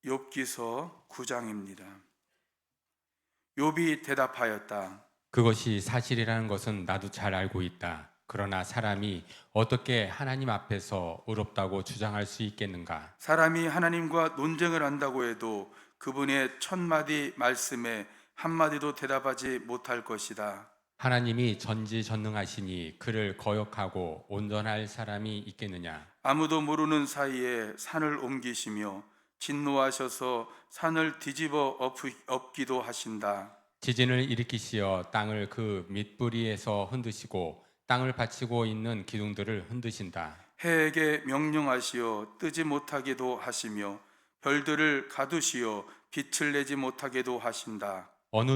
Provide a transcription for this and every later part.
욥기서 9장입니다. 욥이 대답하였다. 그것이 사실이라는 것은 나도 잘 알고 있다. 그러나 사람이 어떻게 하나님 앞에서 의롭다고 주장할 수 있겠는가? 사람이 하나님과 논쟁을 한다고 해도 그분의 첫 마디 말씀에 한 마디도 대답하지 못할 것이다. 하나님이 전지전능하시니 그를 거역하고 온전할 사람이 있겠느냐? 아무도 모르는 사이에 산을 옮기시며 진노하셔서 산을 뒤집어 엎기도 하신다. 지진을 일으키시어 땅을 그 밑뿌리에서 흔드시고 땅을 받치고 있는 기둥들을 흔드신다. 해에게 명령하시어 뜨지 못하게도 하시며 별들을 가두시어 빛을 내지 못하게도 하신다. 어느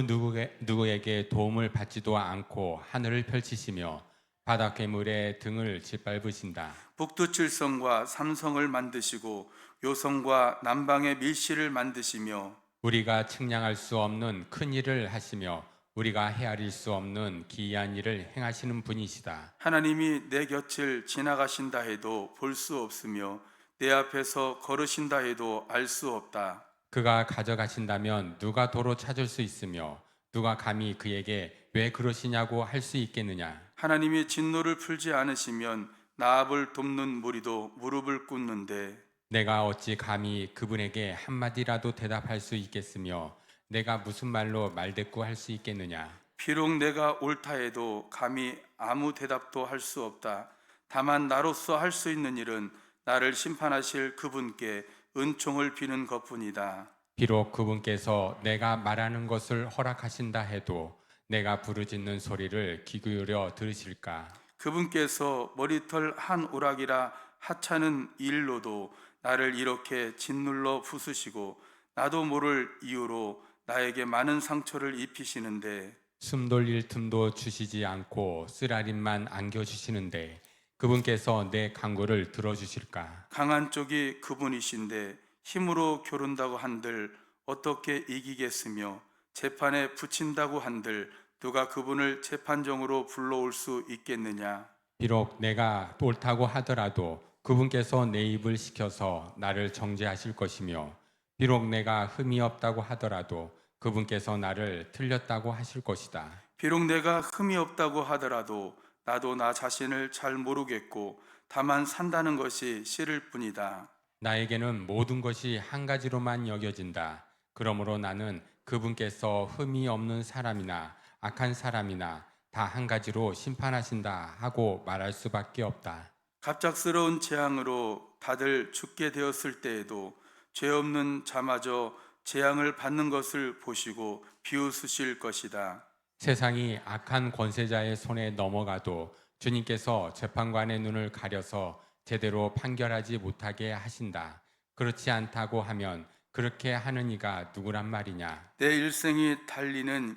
누구에게 도움을 받지도 않고 하늘을 펼치시며 바다 괴물의 등을 짓밟으신다. 북두칠성과 삼성을 만드시고 요성과 남방의 밀실을 만드시며 우리가 측량할 수 없는 큰 일을 하시며 우리가 헤아릴 수 없는 기이한 일을 행하시는 분이시다. 하나님이 내 곁을 지나가신다 해도 볼 수 없으며 내 앞에서 걸으신다 해도 알 수 없다. 그가 가져가신다면 누가 도로 찾을 수 있으며 누가 감히 그에게 왜 그러시냐고 할 수 있겠느냐? 하나님이 진노를 풀지 않으시면 나합을 돕는 무리도 무릎을 꿇는데 내가 어찌 감히 그분에게 한마디라도 대답할 수 있겠으며 내가 무슨 말로 말대꾸할 수 있겠느냐? 비록 내가 옳다 해도 감히 아무 대답도 할 수 없다. 다만 나로서 할 수 있는 일은 나를 심판하실 그분께 은총을 비는 것뿐이다. 비록 그분께서 내가 말하는 것을 허락하신다 해도 내가 부르짖는 소리를 귀 기울여 들으실까? 그분께서 머리털 한 오락이라 하찮은 일로도 나를 이렇게 짓눌러 부수시고 나도 모를 이유로 나에게 많은 상처를 입히시는데 숨 돌릴 틈도 주시지 않고 쓰라림만 안겨주시는데 그분께서 내 간구를 들어주실까? 강한 쪽이 그분이신데 힘으로 겨룬다고 한들 어떻게 이기겠으며 재판에 붙인다고 한들 누가 그분을 재판정으로 불러올 수 있겠느냐. 비록 내가 옳다고 하더라도 그분께서 내 입을 시켜서 나를 정죄하실 것이며 비록 내가 흠이 없다고 하더라도 그분께서 나를 틀렸다고 하실 것이다. 비록 내가 흠이 없다고 하더라도 나도 나 자신을 잘 모르겠고 다만 산다는 것이 싫을 뿐이다. 나에게는 모든 것이 한 가지로만 여겨진다. 그러므로 나는 그분께서 흠이 없는 사람이나 악한 사람이나 다 한 가지로 심판하신다 하고 말할 수밖에 없다. 갑작스러운 재앙으로 다들 죽게 되었을 때에도 죄 없는 자마저 재앙을 받는 것을 보시고 비웃으실 것이다. 세상이 악한 권세자의 손에 넘어가도 주님께서 재판관의 눈을 가려서 제대로 판결하지 못하게 하신다. 그렇지 않다고 하면 그렇게 하는 이가 누구란 말이냐? 내 일생이 달리는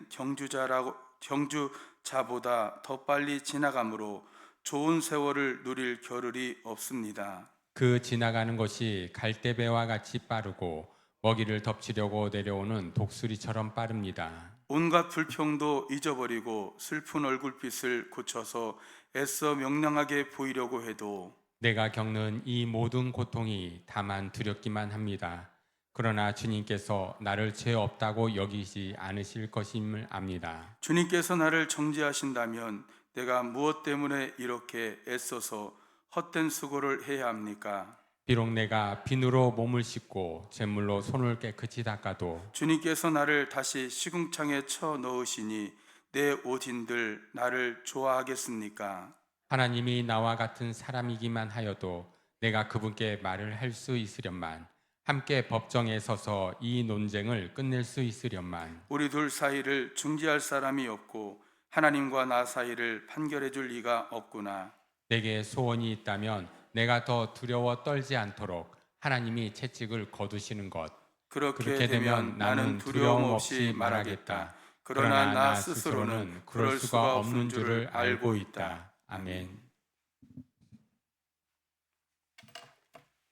경주자보다 더 빨리 지나가므로 좋은 세월을 누릴 겨를이 없습니다. 그 지나가는 것이 갈대배와 같이 빠르고 먹이를 덮치려고 내려오는 독수리처럼 빠릅니다. 온갖 불평도 잊어버리고 슬픈 얼굴빛을 고쳐서 애써 명랑하게 보이려고 해도 내가 겪는 이 모든 고통이 다만 두렵기만 합니다. 그러나 주님께서 나를 죄 없다고 여기지 않으실 것임을 압니다. 주님께서 나를 정죄하신다면 내가 무엇 때문에 이렇게 애써서 헛된 수고를 해야 합니까? 비록 내가 비누로 몸을 씻고 잿물로 손을 깨끗이 닦아도 주님께서 나를 다시 시궁창에 쳐 넣으시니 내 옷인들 나를 좋아하겠습니까? 하나님이 나와 같은 사람이기만 하여도 내가 그분께 말을 할 수 있으련만 함께 법정에 서서 이 논쟁을 끝낼 수 있으련만 우리 둘 사이를 중지할 사람이 없고 하나님과 나 사이를 판결해 줄 리가 없구나. 내게 소원이 있다면 내가 더 두려워 떨지 않도록 하나님이 채찍을 거두시는 것. 그렇게 되면 나는 두려움 없이 말하겠다. 그러나 나 스스로는 그럴 수가 없는 줄을 알고 있다. 아멘.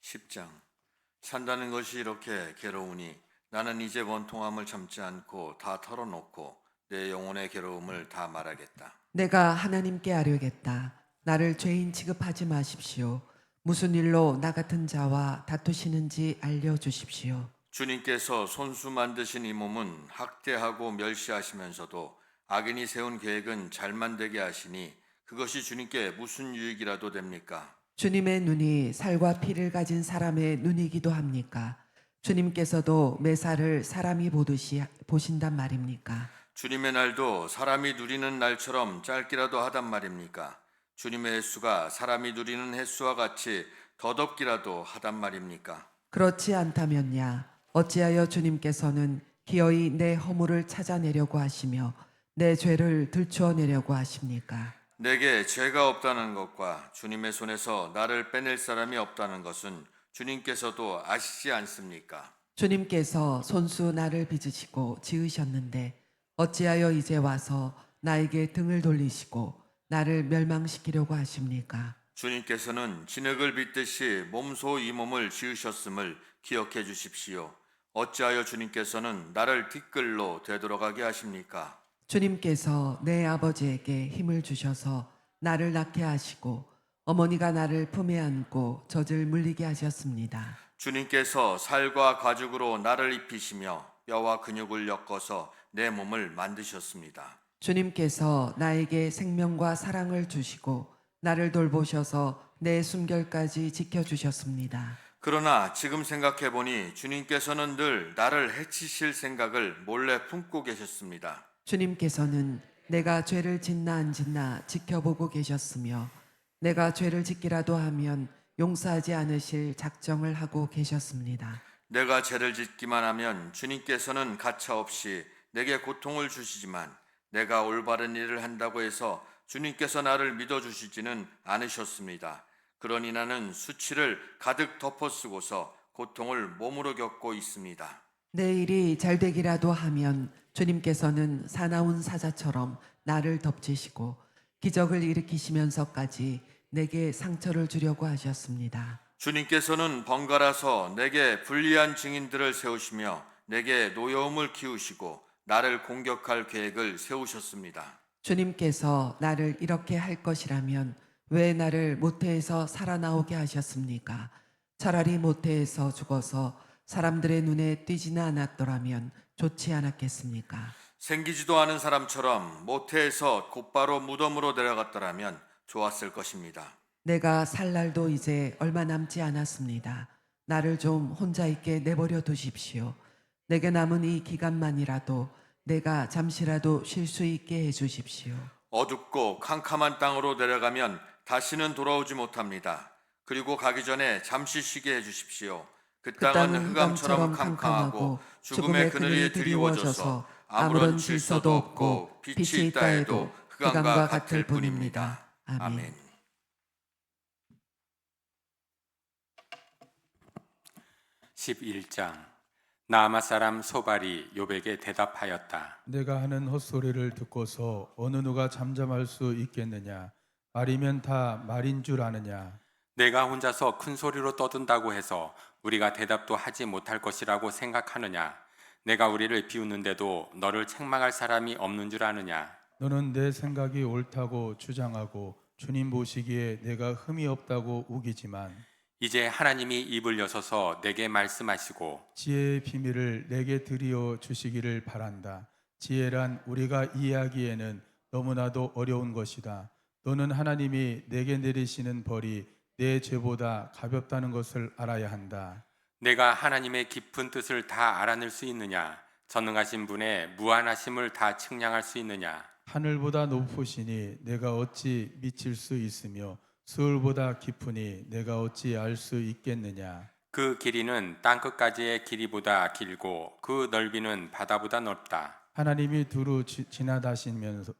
10장. 산다는 것이 이렇게 괴로우니 나는 이제 원통함을 참지 않고 다 털어놓고 내 영혼의 괴로움을 다 말하겠다. 내가 하나님께 아뢰겠다. 나를 죄인 취급하지 마십시오. 무슨 일로 나 같은 자와 다투시는지 알려주십시오. 주님께서 손수 만드신 이 몸은 학대하고 멸시하시면서도 악인이 세운 계획은 잘만 되게 하시니 그것이 주님께 무슨 유익이라도 됩니까? 주님의 눈이 살과 피를 가진 사람의 눈이기도 합니까? 주님께서도 매사를 사람이 보듯이 보신단 말입니까? 주님의 날도 사람이 누리는 날처럼 짧기라도 하단 말입니까? 주님의 횟수가 사람이 누리는 횟수와 같이 더덥기라도 하단 말입니까? 그렇지 않다면야 어찌하여 주님께서는 기어이 내 허물을 찾아내려고 하시며 내 죄를 들추어내려고 하십니까? 내게 죄가 없다는 것과 주님의 손에서 나를 빼낼 사람이 없다는 것은 주님께서도 아시지 않습니까? 주님께서 손수 나를 빚으시고 지으셨는데 어찌하여 이제 와서 나에게 등을 돌리시고 나를 멸망시키려고 하십니까? 주님께서는 진흙을 빚듯이 몸소 이 몸을 지으셨음을 기억해 주십시오. 어찌하여 주님께서는 나를 뒷글로 되돌아가게 하십니까? 주님께서 내 아버지에게 힘을 주셔서 나를 낳게 하시고 어머니가 나를 품에 안고 젖을 물리게 하셨습니다. 주님께서 살과 가죽으로 나를 입히시며 뼈와 근육을 엮어서 내 몸을 만드셨습니다. 주님께서 나에게 생명과 사랑을 주시고 나를 돌보셔서 내 숨결까지 지켜주셨습니다. 그러나 지금 생각해 보니 주님께서는 늘 나를 해치실 생각을 몰래 품고 계셨습니다. 주님께서는 내가 죄를 짓나 안 짓나 지켜보고 계셨으며 내가 죄를 짓기라도 하면 용서하지 않으실 작정을 하고 계셨습니다. 내가 죄를 짓기만 하면 주님께서는 가차없이 내게 고통을 주시지만 내가 올바른 일을 한다고 해서 주님께서 나를 믿어주시지는 않으셨습니다. 그러니 나는 수치를 가득 덮어쓰고서 고통을 몸으로 겪고 있습니다. 내 일이 잘 되기라도 하면 주님께서는 사나운 사자처럼 나를 덮치시고 기적을 일으키시면서까지 내게 상처를 주려고 하셨습니다. 주님께서는 번갈아서 내게 불리한 증인들을 세우시며 내게 노여움을 키우시고 나를 공격할 계획을 세우셨습니다. 주님께서 나를 이렇게 할 것이라면 왜 나를 모태에서 살아나오게 하셨습니까? 차라리 모태에서 죽어서 사람들의 눈에 띄지는 않았더라면 좋지 않았겠습니까? 생기지도 않은 사람처럼 모태에서 곧바로 무덤으로 내려갔더라면 좋았을 것입니다. 내가 살 날도 이제 얼마 남지 않았습니다. 나를 좀 혼자 있게 내버려 두십시오. 내게 남은 이 기간만이라도 내가 잠시라도 쉴 수 있게 해 주십시오. 어둡고 캄캄한 땅으로 내려가면 다시는 돌아오지 못합니다. 그리고 가기 전에 잠시 쉬게 해주십시오. 그 땅은 흑암처럼 캄캄하고 죽음의 그늘이 드리워져서 아무런 질서도 없고 빛이 있다 해도 흑암과 같을 뿐입니다. 아멘. 11장 나아마 사람 소발이 욥에게 대답하였다. 내가 하는 헛소리를 듣고서 어느 누가 잠잠할 수 있겠느냐? 말이면 다 말인 줄 아느냐? 내가 혼자서 큰 소리로 떠든다고 해서 우리가 대답도 하지 못할 것이라고 생각하느냐? 내가 우리를 비웃는데도 너를 책망할 사람이 없는 줄 아느냐? 너는 내 생각이 옳다고 주장하고 주님 보시기에 내가 흠이 없다고 우기지만 이제 하나님이 입을 여셔서 내게 말씀하시고 지혜의 비밀을 내게 드리어 주시기를 바란다. 지혜란 우리가 이해하기에는 너무나도 어려운 것이다. 너는 하나님이 내게 내리시는 벌이 내 죄보다 가볍다는 것을 알아야 한다. 내가 하나님의 깊은 뜻을 다 알아낼 수 있느냐? 전능하신 분의 무한하심을 다 측량할 수 있느냐? 하늘보다 높으시니 내가 어찌 미칠 수 있으며 수울보다 깊으니 내가 어찌 알 수 있겠느냐. 그 길이는 땅끝까지의 길이보다 길고 그 넓이는 바다보다 넓다. 하나님이 두루 지나다시면서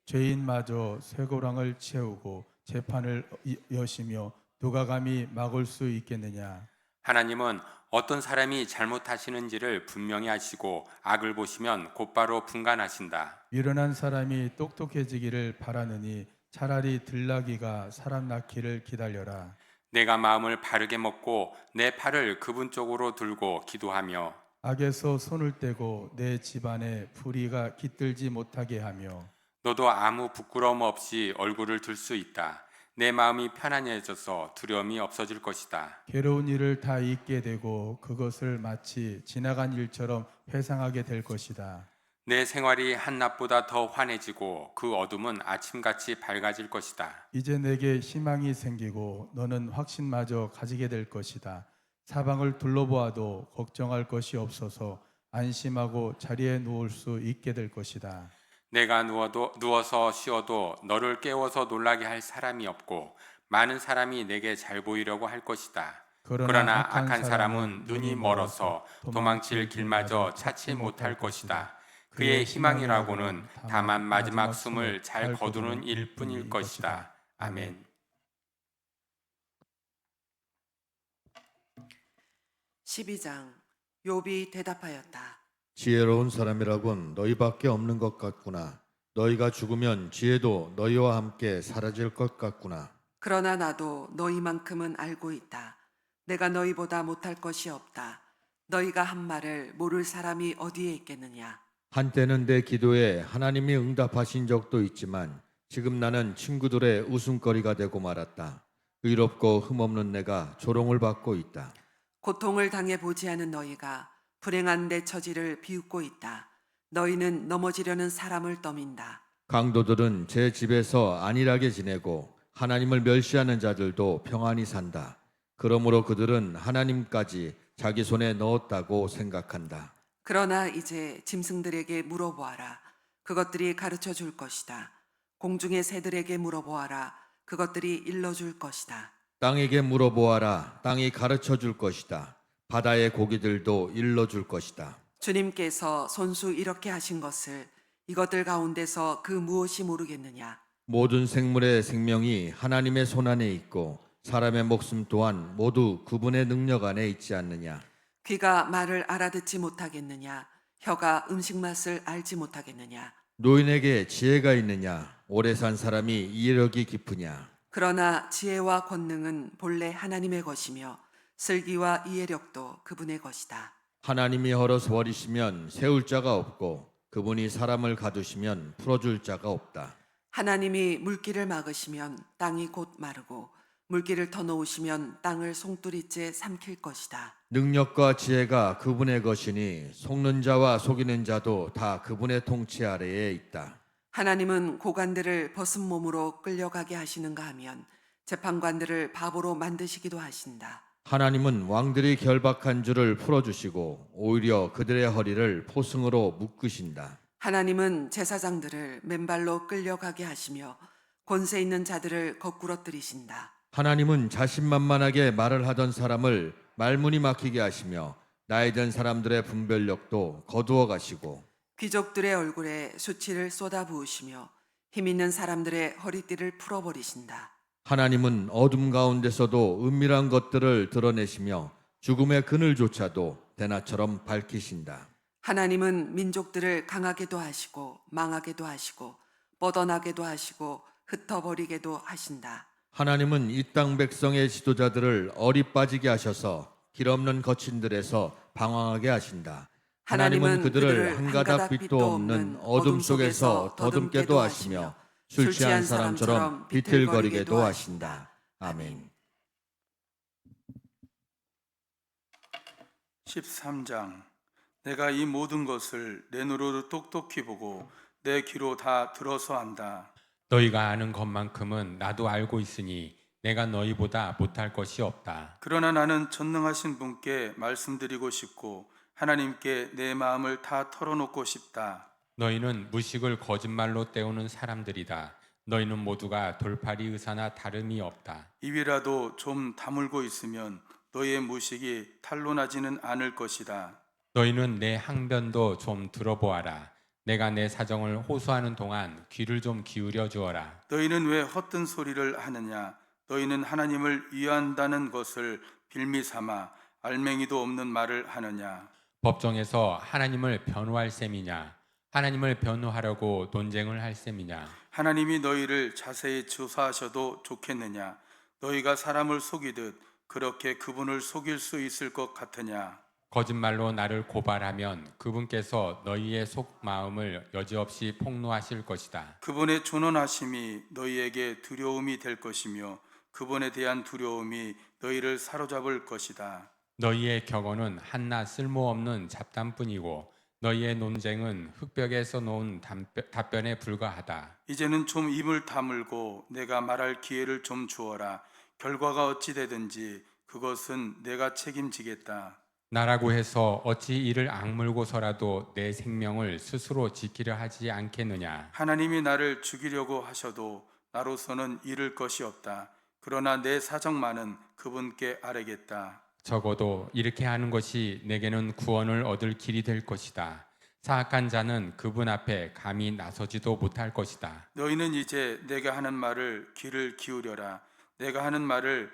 죄인마저 쇠고랑을 채우고 재판을 여시며 누가 감히 막을 수 있겠느냐. 하나님은 어떤 사람이 잘못하시는지를 분명히 아시고 악을 보시면 곧바로 분간하신다. 미련한 사람이 똑똑해지기를 바라느니 차라리 들나귀가 사람 낳기를 기다려라. 내가 마음을 바르게 먹고 내 팔을 그분 쪽으로 들고 기도하며 악에서 손을 떼고 내 집안에 불의가 깃들지 못하게 하며 너도 아무 부끄러움 없이 얼굴을 들 수 있다. 내 마음이 편안해져서 두려움이 없어질 것이다. 괴로운 일을 다 잊게 되고 그것을 마치 지나간 일처럼 회상하게 될 것이다. 내 생활이 한낮보다 더 환해지고 그 어둠은 아침같이 밝아질 것이다. 이제 내게 희망이 생기고 너는 확신마저 가지게 될 것이다. 사방을 둘러보아도 걱정할 것이 없어서 안심하고 자리에 누울 수 있게 될 것이다. 내가 누워서 쉬어도 너를 깨워서 놀라게 할 사람이 없고 많은 사람이 내게 잘 보이려고 할 것이다. 그러나 악한 사람은 눈이 멀어서 도망칠 길마저 찾지 못할 것이다. 그의 희망이라고는 다만 마지막 숨을 잘 거두는 일뿐일 것이다. 아멘. 12장 욥이 대답하였다. 지혜로운 사람이라곤 너희밖에 없는 것 같구나. 너희가 죽으면 지혜도 너희와 함께 사라질 것 같구나. 그러나 나도 너희만큼은 알고 있다. 내가 너희보다 못할 것이 없다. 너희가 한 말을 모를 사람이 어디에 있겠느냐. 한때는 내 기도에 하나님이 응답하신 적도 있지만 지금 나는 친구들의 웃음거리가 되고 말았다. 의롭고 흠없는 내가 조롱을 받고 있다. 고통을 당해 보지 않은 너희가 불행한 내 처지를 비웃고 있다. 너희는 넘어지려는 사람을 떠민다. 강도들은 제 집에서 안일하게 지내고 하나님을 멸시하는 자들도 평안히 산다. 그러므로 그들은 하나님까지 자기 손에 넣었다고 생각한다. 그러나 이제 짐승들에게 물어보아라. 그것들이 가르쳐 줄 것이다. 공중의 새들에게 물어보아라. 그것들이 일러줄 것이다. 땅에게 물어보아라. 땅이 가르쳐 줄 것이다. 바다의 고기들도 일러줄 것이다. 주님께서 손수 이렇게 하신 것을 이것들 가운데서 그 무엇이 모르겠느냐. 모든 생물의 생명이 하나님의 손안에 있고 사람의 목숨 또한 모두 그분의 능력 안에 있지 않느냐. 귀가 말을 알아듣지 못하겠느냐. 혀가 음식 맛을 알지 못하겠느냐. 노인에게 지혜가 있느냐. 오래 산 사람이 이해력이 깊으냐. 그러나 지혜와 권능은 본래 하나님의 것이며 슬기와 이해력도 그분의 것이다. 하나님이 헐어서 버리시면 세울 자가 없고 그분이 사람을 가두시면 풀어줄 자가 없다. 하나님이 물길을 막으시면 땅이 곧 마르고 물길을 터놓으시면 땅을 송두리째 삼킬 것이다. 능력과 지혜가 그분의 것이니 속는 자와 속이는 자도 다 그분의 통치 아래에 있다. 하나님은 고관들을 벗은 몸으로 끌려가게 하시는가 하면 재판관들을 바보로 만드시기도 하신다. 하나님은 왕들이 결박한 줄을 풀어주시고 오히려 그들의 허리를 포승으로 묶으신다. 하나님은 제사장들을 맨발로 끌려가게 하시며 권세 있는 자들을 거꾸러뜨리신다. 하나님은 자신만만하게 말을 하던 사람을 말문이 막히게 하시며 나이 든 사람들의 분별력도 거두어 가시고 귀족들의 얼굴에 수치를 쏟아부으시며 힘 있는 사람들의 허리띠를 풀어버리신다. 하나님은 어둠 가운데서도 은밀한 것들을 드러내시며 죽음의 그늘조차도 대낮처럼 밝히신다. 하나님은 민족들을 강하게도 하시고 망하게도 하시고 뻗어나게도 하시고 흩어버리게도 하신다. 하나님은 이 땅 백성의 지도자들을 어리 빠지게 하셔서 길 없는 거친들에서 방황하게 하신다. 하나님은 그들을 한 가닥 빛도 없는 어둠 속에서 더듬게도 하시며 술 취한 사람처럼 비틀거리게도 하신다. 아멘. 13장 내가 이 모든 것을 내 눈으로 똑똑히 보고 내 귀로 다 들어서 안다. 너희가 아는 것만큼은 나도 알고 있으니 내가 너희보다 못할 것이 없다. 그러나 나는 전능하신 분께 말씀드리고 싶고 하나님께 내 마음을 다 털어놓고 싶다. 너희는 무식을 거짓말로 때우는 사람들이다. 너희는 모두가 돌팔이 의사나 다름이 없다. 입이라도 좀 다물고 있으면 너희의 무식이 탄로나지는 않을 것이다. 너희는 내 항변도 좀 들어보아라. 내가 내 사정을 호소하는 동안 귀를 좀 기울여 주어라. 너희는 왜 헛된 소리를 하느냐? 너희는 하나님을 위한다는 것을 빌미 삼아 알맹이도 없는 말을 하느냐? 법정에서 하나님을 변호할 셈이냐? 하나님을 변호하려고 논쟁을 할 셈이냐? 하나님이 너희를 자세히 조사하셔도 좋겠느냐? 너희가 사람을 속이듯 그렇게 그분을 속일 수 있을 것 같으냐? 거짓말로 나를 고발하면 그분께서 너희의 속마음을 여지없이 폭로하실 것이다. 그분의 존엄하심이 너희에게 두려움이 될 것이며 그분에 대한 두려움이 너희를 사로잡을 것이다. 너희의 격언은 한낱 쓸모없는 잡담뿐이고 너희의 논쟁은 흙벽에 써놓은 답변에 불과하다. 이제는 좀 입을 다물고 내가 말할 기회를 좀 주어라. 결과가 어찌 되든지 그것은 내가 책임지겠다. 나라고 해서 어찌 이를 악물고서라도 내 생명을 스스로 지키려 하지 않겠느냐. 하나님이 나를 죽이려고 하셔도 나로서는 잃을 것이 없다. 그러나 내 사정만은 그분께 아뢰겠다. 적어도 이렇게 하는 것이 내게는 구원을 얻을 길이 될 것이다. 사악한 자는 그분 앞에 감히 나서지도 못할 것이다. 너희는 이제 내가 하는 말을 귀를 기울여라. 내가 하는 말에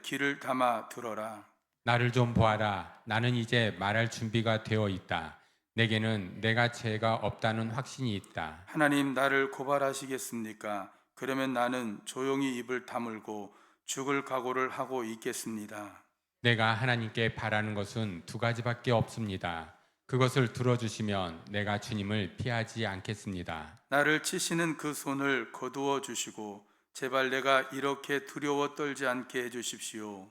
귀를 담아 들어라. 나를 좀 보아라. 나는 이제 말할 준비가 되어 있다. 내게는 내가 죄가 없다는 확신이 있다. 하나님 나를 고발하시겠습니까? 그러면 나는 조용히 입을 다물고 죽을 각오를 하고 있겠습니다. 내가 하나님께 바라는 것은 두 가지밖에 없습니다. 그것을 들어주시면 내가 주님을 피하지 않겠습니다. 나를 치시는 그 손을 거두어 주시고 제발 내가 이렇게 두려워 떨지 않게 해 주십시오.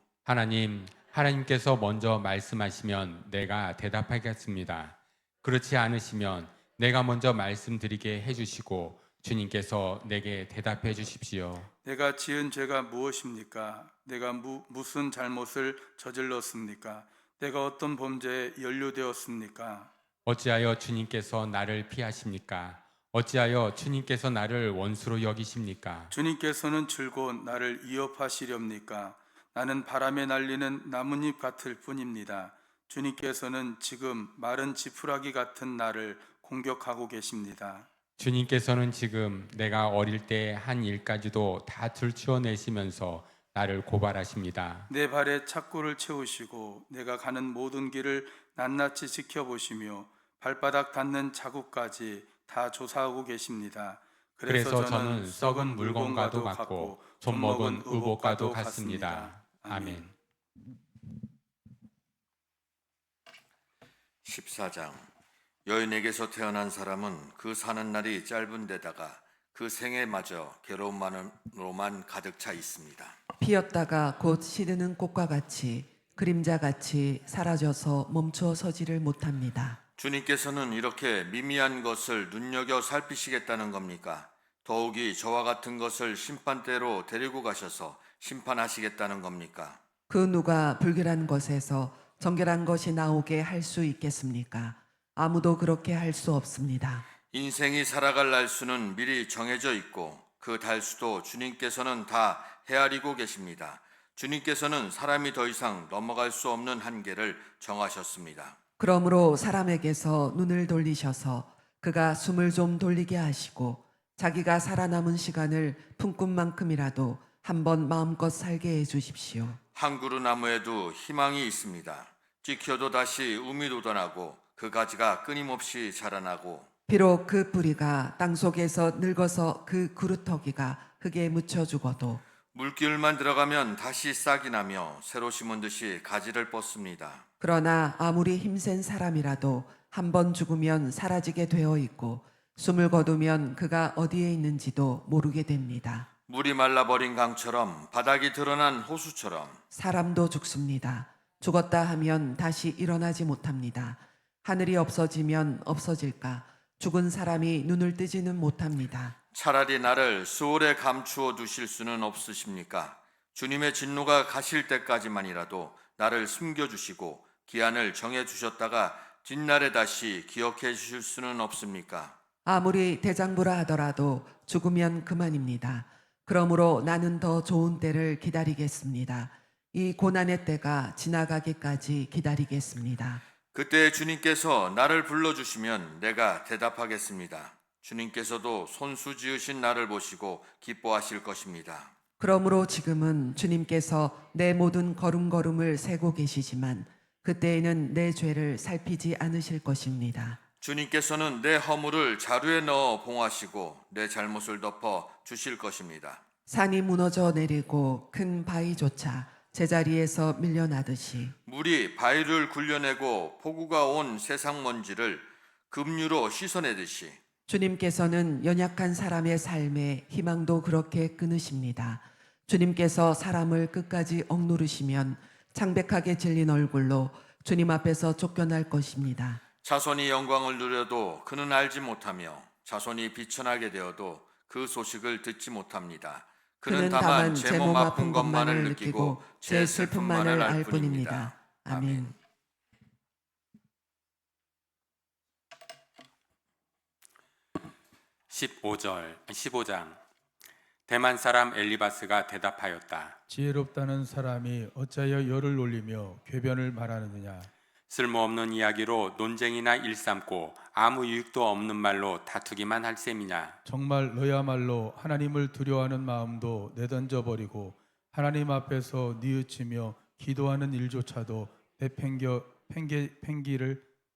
하나님께서 먼저 말씀하시면 내가 대답하겠습니다. 그렇지 않으시면 내가 먼저 말씀드리게 해주시고 주님께서 내게 대답해 주십시오. 내가 지은 죄가 무엇입니까? 내가 무슨 잘못을 저질렀습니까? 내가 어떤 범죄에 연루되었습니까? 어찌하여 주님께서 나를 피하십니까? 어찌하여 주님께서 나를 원수로 여기십니까? 주님께서는 줄곧 나를 위협하시렵니까? 나는 바람에 날리는 나뭇잎 같을 뿐입니다. 주님께서는 지금 마른 지푸라기 같은 나를 공격하고 계십니다. 주님께서는 지금 내가 어릴 때 한 일까지도 다 들추어내시면서 나를 고발하십니다. 내 발에 착고를 채우시고 내가 가는 모든 길을 낱낱이 지켜보시며 발바닥 닿는 자국까지 다 조사하고 계십니다. 그래서 저는 썩은 물건과도 같고 좀먹은 의복과도 같습니다. 아멘. 14장. 여인에게서 태어난 사람은 그 사는 날이 짧은 데다가 그 생애마저 괴로움만으로만 가득 차 있습니다. 피었다가 곧 시드는 꽃과 같이 그림자같이 사라져서 멈추어 서지를 못합니다. 주님께서는 이렇게 미미한 것을 눈여겨 살피시겠다는 겁니까? 더욱이 저와 같은 것을 심판대로 데리고 가셔서 심판하시겠다는 겁니까? 그 누가 불결한 것에서 정결한 것이 나오게 할 수 있겠습니까? 아무도 그렇게 할 수 없습니다. 인생이 살아갈 날수는 미리 정해져 있고 그 달수도 주님께서는 다 헤아리고 계십니다. 주님께서는 사람이 더 이상 넘어갈 수 없는 한계를 정하셨습니다. 그러므로 사람에게서 눈을 돌리셔서 그가 숨을 좀 돌리게 하시고 자기가 살아남은 시간을 품꾼만큼이라도 한번 마음껏 살게 해 주십시오. 한 그루 나무에도 희망이 있습니다. 찍혀도 다시 움이 돋아나고 그 가지가 끊임없이 자라나고 비록 그 뿌리가 땅속에서 늙어서 그 그루터기가 흙에 묻혀 죽어도 물기울만 들어가면 다시 싹이 나며 새로 심은 듯이 가지를 뻗습니다. 그러나 아무리 힘센 사람이라도 한 번 죽으면 사라지게 되어 있고 숨을 거두면 그가 어디에 있는지도 모르게 됩니다. 물이 말라버린 강처럼 바닥이 드러난 호수처럼 사람도 죽습니다. 죽었다 하면 다시 일어나지 못합니다. 하늘이 없어지면 없어질까? 죽은 사람이 눈을 뜨지는 못합니다. 차라리 나를 수월에 감추어 두실 수는 없으십니까? 주님의 진노가 가실 때까지만이라도 나를 숨겨주시고 기한을 정해주셨다가 진날에 다시 기억해 주실 수는 없습니까? 아무리 대장부라 하더라도 죽으면 그만입니다. 그러므로 나는 더 좋은 때를 기다리겠습니다. 이 고난의 때가 지나가기까지 기다리겠습니다. 그때 주님께서 나를 불러주시면 내가 대답하겠습니다. 주님께서도 손수 지으신 나를 보시고 기뻐하실 것입니다. 그러므로 지금은 주님께서 내 모든 걸음걸음을 세고 계시지만 그때에는 내 죄를 살피지 않으실 것입니다. 주님께서는 내 허물을 자루에 넣어 봉하시고 내 잘못을 덮어 주실 것입니다. 산이 무너져 내리고 큰 바위조차 제자리에서 밀려나듯이 물이 바위를 굴려내고 폭우가 온 세상 먼지를 급류로 씻어내듯이 주님께서는 연약한 사람의 삶에 희망도 그렇게 끊으십니다. 주님께서 사람을 끝까지 억누르시면 창백하게 질린 얼굴로 주님 앞에서 쫓겨날 것입니다. 자손이 영광을 누려도 그는 알지 못하며 자손이 비천하게 되어도 그 소식을 듣지 못합니다. 그는 다만 제 몸 아픈 것만을 느끼고 제 슬픔만을 알 뿐입니다. 아멘. 15장 대만 사람 엘리바스가 대답하였다. 지혜롭다는 사람이 어찌하여 열을 올리며 궤변을 말하느냐. 쓸모없는 이야기로 논쟁이나 일삼고 아무 유익도 없는 말로 다투기만 할 셈이냐. 정말 너야말로 하나님을 두려워하는 마음도 내던져 버리고 하나님 앞에서 뉘우치며 기도하는 일조차도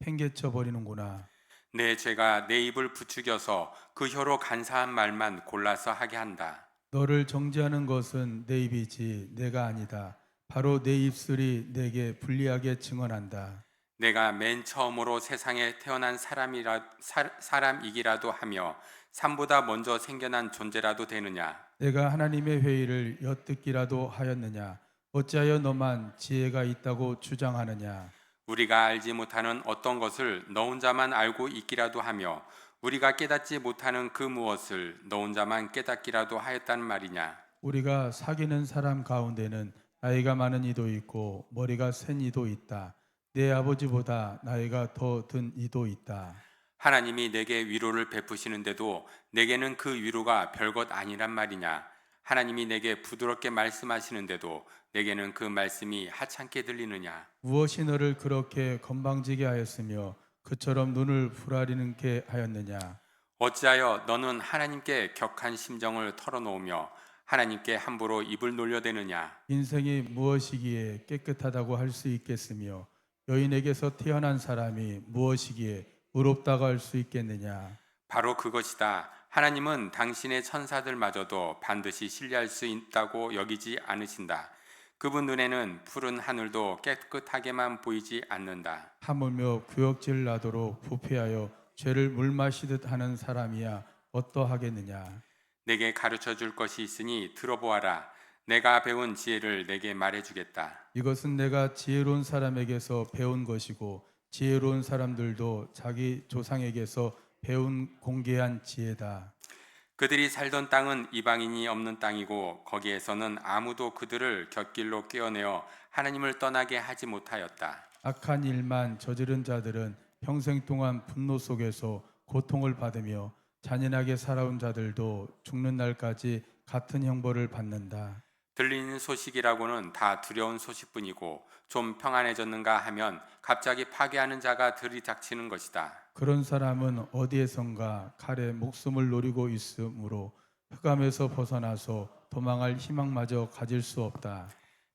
팽개쳐 버리는구나. 내 죄가 내 입을 부추겨서 그 혀로 간사한 말만 골라서 하게 한다. 너를 정죄하는 것은 내 입이지 내가 아니다. 바로 내 입술이 내게 불리하게 증언한다. 내가 맨 처음으로 세상에 태어난 사람이기라도 하며 산보다 먼저 생겨난 존재라도 되느냐. 내가 하나님의 회의를 엿듣기라도 하였느냐. 어찌하여 너만 지혜가 있다고 주장하느냐. 우리가 알지 못하는 어떤 것을 너 혼자만 알고 있기라도 하며 우리가 깨닫지 못하는 그 무엇을 너 혼자만 깨닫기라도 하였단 말이냐. 우리가 사귀는 사람 가운데는 나이가 많은 이도 있고 머리가 센 이도 있다. 내 아버지보다 나이가 더 든 이도 있다. 하나님이 내게 위로를 베푸시는데도 내게는 그 위로가 별것 아니란 말이냐. 하나님이 내게 부드럽게 말씀하시는데도 내게는 그 말씀이 하찮게 들리느냐. 무엇이 너를 그렇게 건방지게 하였으며 그처럼 눈을 부라리게 하였느냐. 어찌하여 너는 하나님께 격한 심정을 털어놓으며 하나님께 함부로 입을 놀려대느냐. 인생이 무엇이기에 깨끗하다고 할 수 있겠으며 여인에게서 태어난 사람이 무엇이기에 의롭다고 할 수 있겠느냐. 바로 그것이다. 하나님은 당신의 천사들마저도 반드시 신뢰할 수 있다고 여기지 않으신다. 그분 눈에는 푸른 하늘도 깨끗하게만 보이지 않는다. 하물며 구역질 나도록 부패하여 죄를 물 마시듯 하는 사람이야 어떠하겠느냐. 내게 가르쳐 줄 것이 있으니 들어보아라. 내가 배운 지혜를 내게 말해주겠다. 이것은 내가 지혜로운 사람에게서 배운 것이고 지혜로운 사람들도 자기 조상에게서 배운 공개한 지혜다. 그들이 살던 땅은 이방인이 없는 땅이고 거기에서는 아무도 그들을 곁길로 꿰어내어 하나님을 떠나게 하지 못하였다. 악한 일만 저지른 자들은 평생 동안 분노 속에서 고통을 받으며 잔인하게 살아온 자들도 죽는 날까지 같은 형벌을 받는다. 들리는 소식이라고는 다 두려운 소식뿐이고 좀 평안해졌는가 하면 갑자기 파괴하는 자가 들이닥치는 것이다. 그런 사람은 어디에선가 칼에 목숨을 노리고 있으므로 흑암에서 벗어나서 도망할 희망마저 가질 수 없다.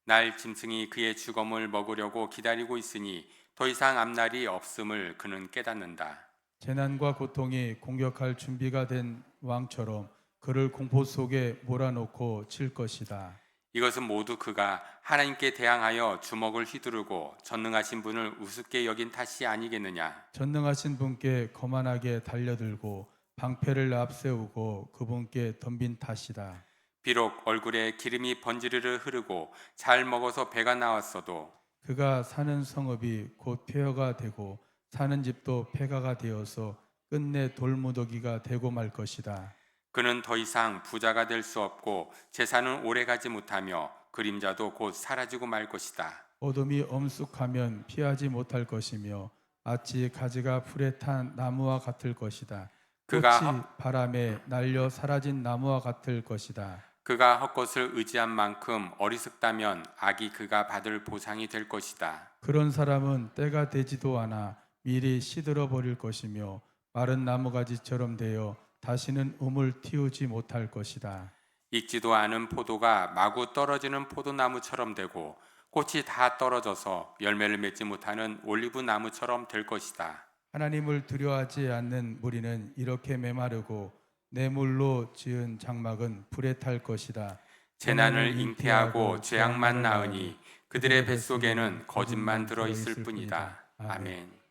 날 짐승이 그의 죽음을 먹으려고 기다리고 있으니 더 이상 앞날이 없음을 그는 깨닫는다. 재난과 고통이 공격할 준비가 된 왕처럼 그를 공포 속에 몰아넣고 칠 것이다. 이것은 모두 그가 하나님께 대항하여 주먹을 휘두르고 전능하신 분을 우습게 여긴 탓이 아니겠느냐. 전능하신 분께 거만하게 달려들고 방패를 앞세우고 그분께 덤빈 탓이다. 비록 얼굴에 기름이 번지르르 흐르고 잘 먹어서 배가 나왔어도 그가 사는 성읍이 곧 폐허가 되고 사는 집도 폐가가 되어서 끝내 돌무더기가 되고 말 것이다. 그는 더 이상 부자가 될 수 없고 재산은 오래가지 못하며 그림자도 곧 사라지고 말 것이다. 어둠이 엄숙하면 피하지 못할 것이며 마치 가지가 불에 탄 나무와 같을 것이다. 꽃이 바람에 날려 사라진 나무와 같을 것이다. 그가 헛것을 의지한 만큼 어리석다면 악이 그가 받을 보상이 될 것이다. 그런 사람은 때가 되지도 않아 미리 시들어 버릴 것이며 마른 나무가지처럼 되어 다시는 음을 틔우지 못할 것이다. 익지도 않은 포도가 마구 떨어지는 포도나무처럼 되고 꽃이 다 떨어져서 열매를 맺지 못하는 올리브 나무처럼 될 것이다. 하나님을 두려워하지 않는 무리는 이렇게 메마르고 내 물로 지은 장막은 불에 탈 것이다. 재난을 잉태하고 재앙만 낳으니 그들의 뱃속에는 거짓만 들어 있을 뿐이다. 아멘.